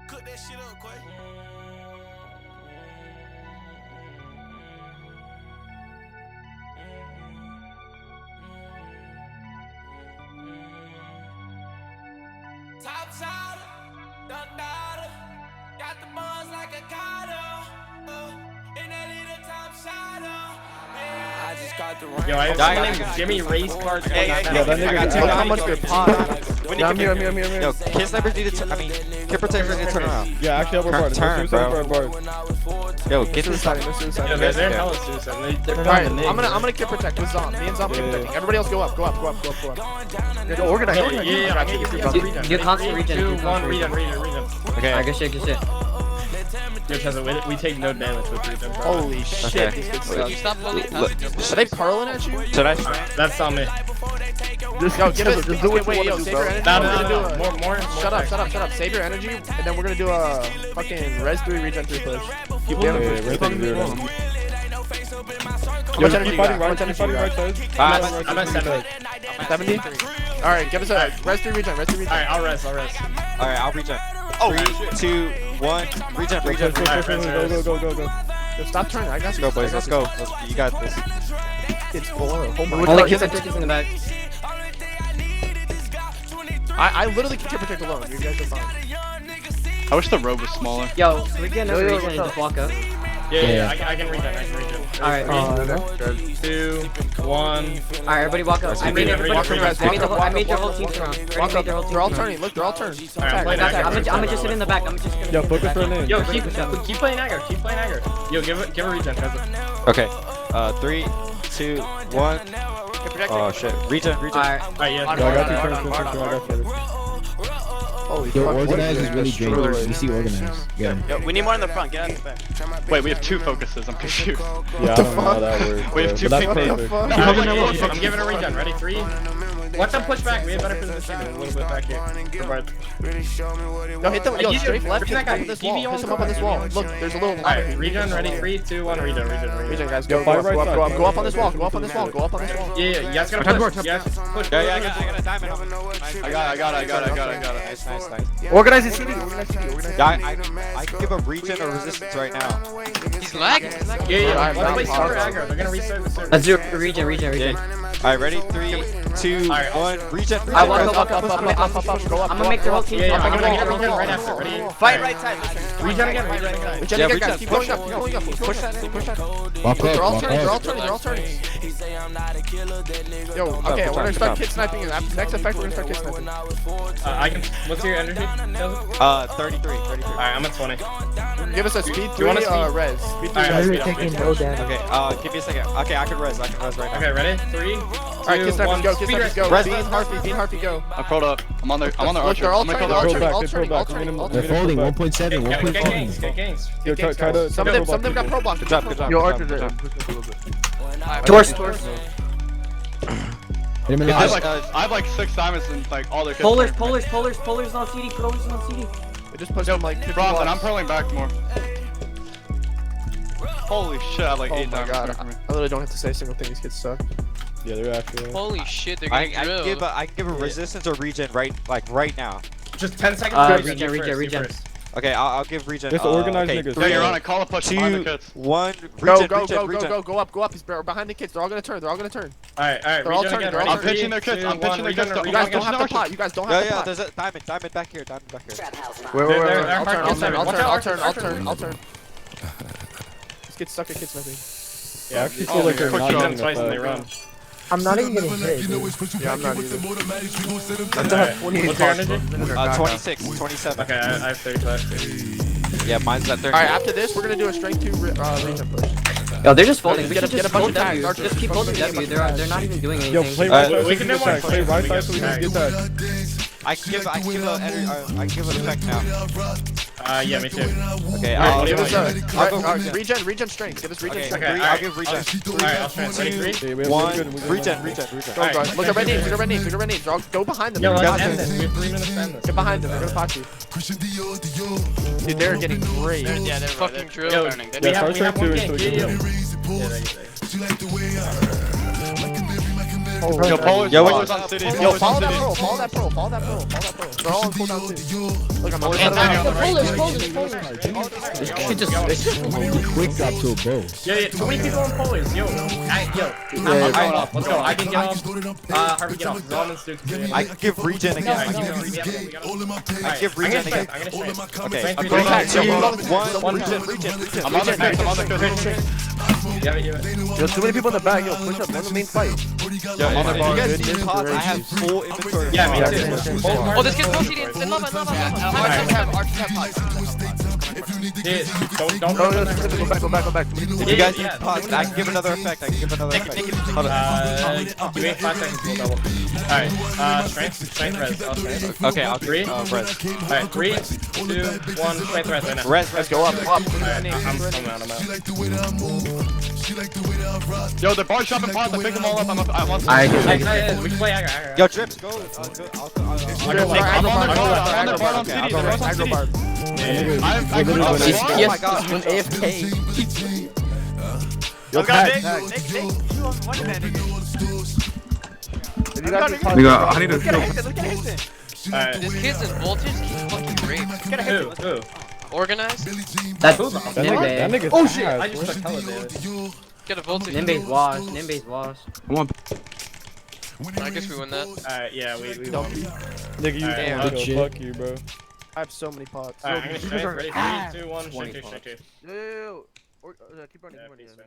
Cook that shit up, Quay. Top side, done data. Got the bars like a gato. In that little top side. I just got the ring. Yo, I have name Jimmy Race Cars. Yeah, that nigga. How much good pod? Yeah, I'm here. Yo, kiss snipers need to turn. I mean, kid protectors need to turn around. Yeah, actually, I'll Turn, bro. Yo, get to the side. Yeah, they're hella suicide. Alright, I'm gonna kid protect with Zom. Me and Zom kid protecting. Everybody else go up. Yo, organize. Yeah. You constant regen. 2, 1, regen. Okay. Alright, good shit. Yo, Tessa, we take no damage with regen. Holy shit. Okay. Are they purling at you? Should I? That's on me. Yo, give it. Just do what you want to do, bro. No. More. Shut up. Save your energy, and then we're gonna do a fucking res 3 regen 3 push. Keep going. How much energy you got? How much energy you got? I'm at 70. 70? Alright, give us a res 3 regen. Alright, I'll rest. Alright, I'll regen. 3, 2, 1, regen. Go. Yo, stop turning. I got you. Go, boys. Let's go. You got this. It's 4. Only kids and bitches in the back. I literally can protect alone. You guys are fine. I wish the road was smaller. Yo, so we get another regen and just walk up. Yeah, I can regen. Alright. 2, 1. Alright, everybody walk up. I made their whole team surround. Walk up. They're all turning. Look, they're all turning. I'm gonna just sit in the back. I'm just gonna. Yo, focus for a name. Yo, keep playing aggro. Yo, give a regen, Tessa. Okay. 3, 2, 1. Oh shit. Regen. Alright. Alright, yeah. I got you. Holy Yo, fuck. organize is really dangerous. You see organize. Yeah. Yo, we need more in the front. Get out of the back. Wait, we have 2 focuses. I'm confused. Yeah, I don't know how that works. We have 2 But pink that's names. perfect. I'm giving a regen. Ready? 3. Let them push back. We have better position. A little bit back here. Yo, hit them. Yo, straight left. Hit that guy. Hit this wall. Hit him up on this wall. Look, there's a little. Alright, regen. Ready? 3, 2, 1. Regen. Regen, guys. Go up on this wall. Go up on this wall. Yeah. You guys gotta push. Push. Yeah, I got a diamond. I got it. Nice. Organize the CD. Yeah, I can give a regen or resistance right now. He's lagging. Yeah. Let's play super aggro. They're gonna restart the server. Let's do regen. Alright, ready? 3, 2, 1. Regen. I walk up. Go up. I'm gonna make their whole team. Yeah, I'm surround. gonna get regen right after. Ready? Fight right side. Regen again. Regen again, guys. Keep going up. Push that. Walk They're all up. turning. Yo, okay, we're gonna start kid sniping. Next effect, we're gonna start kid sniping. I can. What's your energy? 33. Alright, I'm at 20. Give us a speed 3 you want a speed? res. Speed 3 Alright, res. taking no damage. Okay, give me a second. Okay, I can res right now. Okay, ready? 3, 2, Alright, kid snipers 1. go. Kid snipers go. Res. Bean Harpy, go. I'm pulled up. I'm on their Look, archer. they're all I'm gonna turning. kill the All archer. turning. They're folding. 1.7. Get gangs. 1.7. Yo, try to. Some of them got pro block. Good job. Yo, Archer did. Torch. Hit him in the I have eyes. like 6 diamonds and like all their kids. Polars on CD. Polars on CD. They just pushed them like 50 Bronze, and blocks. I'm purling back more. Holy shit, I have like 8 Oh my diamonds. god, back from me. I literally don't have to say a single thing. These kids suck. Yeah, they're actually. Holy shit, they're I getting can drilled. give a resistance or regen right now. Just 10 seconds. Regen. Okay, I'll give regen. Just organize okay, niggas. Yeah, you're on a call a push behind the 2, kids. 1. Go up. He's behind the kids. They're all gonna turn. Alright. They're all turning. I'm pitching their kids. I'm pitching their kids. You guys don't have to pot. You guys don't have to pot. There's a diamond back here. Wait. I'll turn. These kids suck at kid sniping. Yeah, I actually feel like they're Quick not shot getting twice and they the run. I'm not even getting hit. Yeah, I'm not either. Alright, what's your energy? 26, 27. Okay, I have 35. Yeah, mine's at 30. Alright, after this, we're gonna do a strength 2 regen push. Yo, they're just folding. We Get should a just bunch hold of tags. W. Just keep holding W. They're not even doing Yo, anything. play right we side. can do one Play right side so we can get that. I can give an effect now. Yeah, me too. Okay, Alright, give what us do you regen strength. Give us regen strength. Okay, I'll give regen. Alright, I'll try. Ready? 3? Okay, we have 1, we're regen. good. Go. Look at red names. Go behind them. Yo, You let's got end this. this. We have 3 minutes to end this. Get behind them. They're gonna pot you. Dude, they're getting great. Yeah, they're fucking drill Yo, burning. we Yeah, have start one two game. until we Yeah. can- Yeah, thank you. Yo, Polish, Yo, Polish on city. Yo, follow that pro, follow that pro, follow that pro, follow that pro. They're all on cooldown too. Look, I'm on the This kid just quick drop to a bow. Yeah, too many people on Polish. Yo, I'm going off. Let's go. I can get off. Harvey, get off. Zon and Stooks. I give regen again. I give regen again. I'm gonna Okay, straight. I'm going back. One Regen. I'm on the fence, I'm on the fence. Yeah, yeah. Yo, too many people in the back. Yo, push up. Win the main fight. Yo, I'm on the bar. I have full inventory. Yeah, me too. Oh, this kid's posting in lava. Archers have pots. Don't Go back. You guys need pots. I can give another effect. Hold on. Give me 5 seconds. We'll double. Alright, strength res. I'll strength. Okay, I'll 3. res. Alright, 3, 2, 1, strength res right now. Let's go up. I'm out. Yo, the bar shopping pots. I picked them all up. I want some. We can play aggro. Yo, Drips, go. I'm on the bar on city. Oh my god, when AFK. Yo, tag. I need to This kid's in voltage keeps fucking great. Who? Organized. that nigga's Oh shit, ass, I just bro. took hella damage. Get a voltage. Nimbe's wash. I guess we win that. Alright, yeah, we Nigga, you Alright, damn, shit. fuck you, bro. I have so many pots. Alright, I'm gonna strength. Ready? 3, 2, 1, strength 2. Yo, keep running. Yeah, peace, man.